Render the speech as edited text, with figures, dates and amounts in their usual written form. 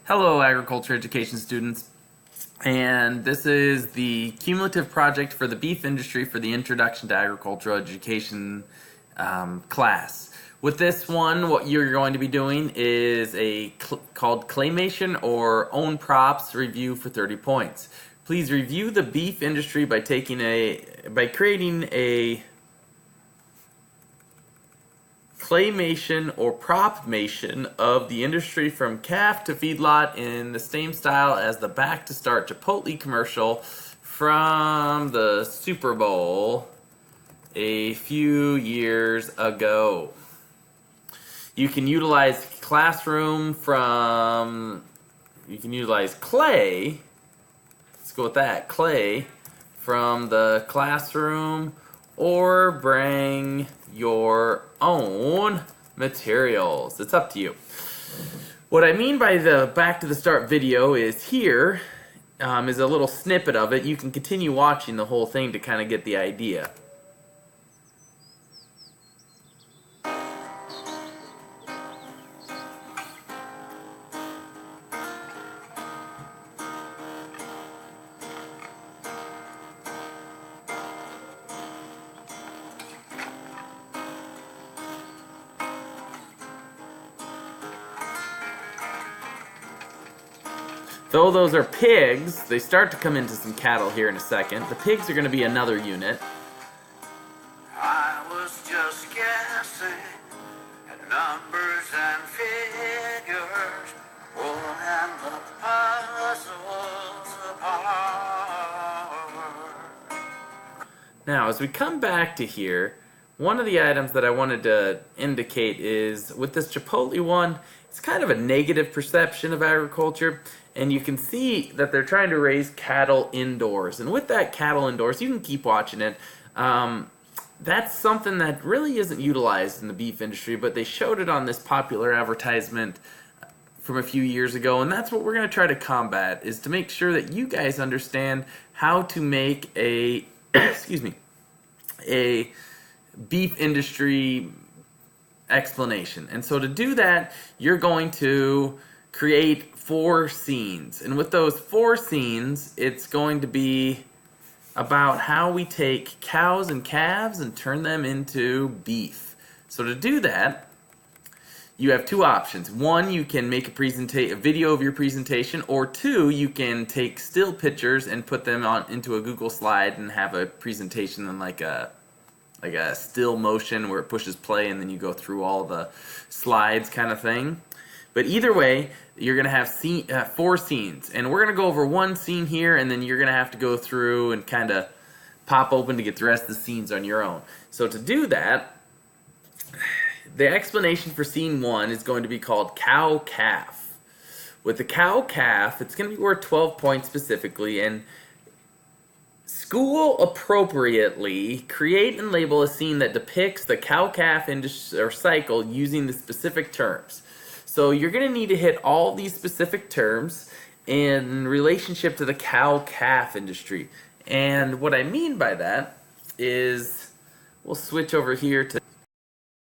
Hello, agriculture education students, and this is the cumulative project for the beef industry for the Introduction to Agricultural Education class. With this one, what you're going to be doing is called Claymation or Own Props review for 30 points. Please review the beef industry by creating a claymation or propmation of the industry from calf to feedlot in the same style as the back to start Chipotle commercial from the Super Bowl a few years ago. You can utilize clay. Let's go with that. Clay from the classroom, or bring your own materials. It's up to you. What I mean by the back to the start video is here is a little snippet of it. You can continue watching the whole thing to kind of get the idea. Though those are pigs, they start to come into some cattle here in a second. The pigs are going to be another unit. I was just guessing at numbers and figures, pulling the puzzles apart. Now, as we come back to here, one of the items that I wanted to indicate is with this Chipotle one, it's kind of a negative perception of agriculture, and you can see that they're trying to raise cattle indoors. And with that cattle indoors, you can keep watching it. That's something that really isn't utilized in the beef industry, but they showed it on this popular advertisement from a few years ago, and that's what we're going to try to combat, is to make sure that you guys understand how to make a a beef industry explanation. And so to do that, you're going to create 4 scenes. And with those 4 scenes, it's going to be about how we take cows and calves and turn them into beef. So to do that, you have 2 options. 1, you can make a video of your presentation, or 2, you can take still pictures and put them into a Google slide and have a presentation in like a still motion where it pushes play and then you go through all the slides kind of thing. But either way, you're going to have 4 scenes. And we're going to go over 1 scene here, and then you're going to have to go through and kind of pop open to get the rest of the scenes on your own. So to do that, the explanation for scene 1 is going to be called cow-calf. With the cow-calf, it's going to be worth 12 points specifically, and school appropriately create and label a scene that depicts the cow-calf cycle using the specific terms. So you're going to need to hit all these specific terms in relationship to the cow-calf industry. And what I mean by that is, we'll switch over here to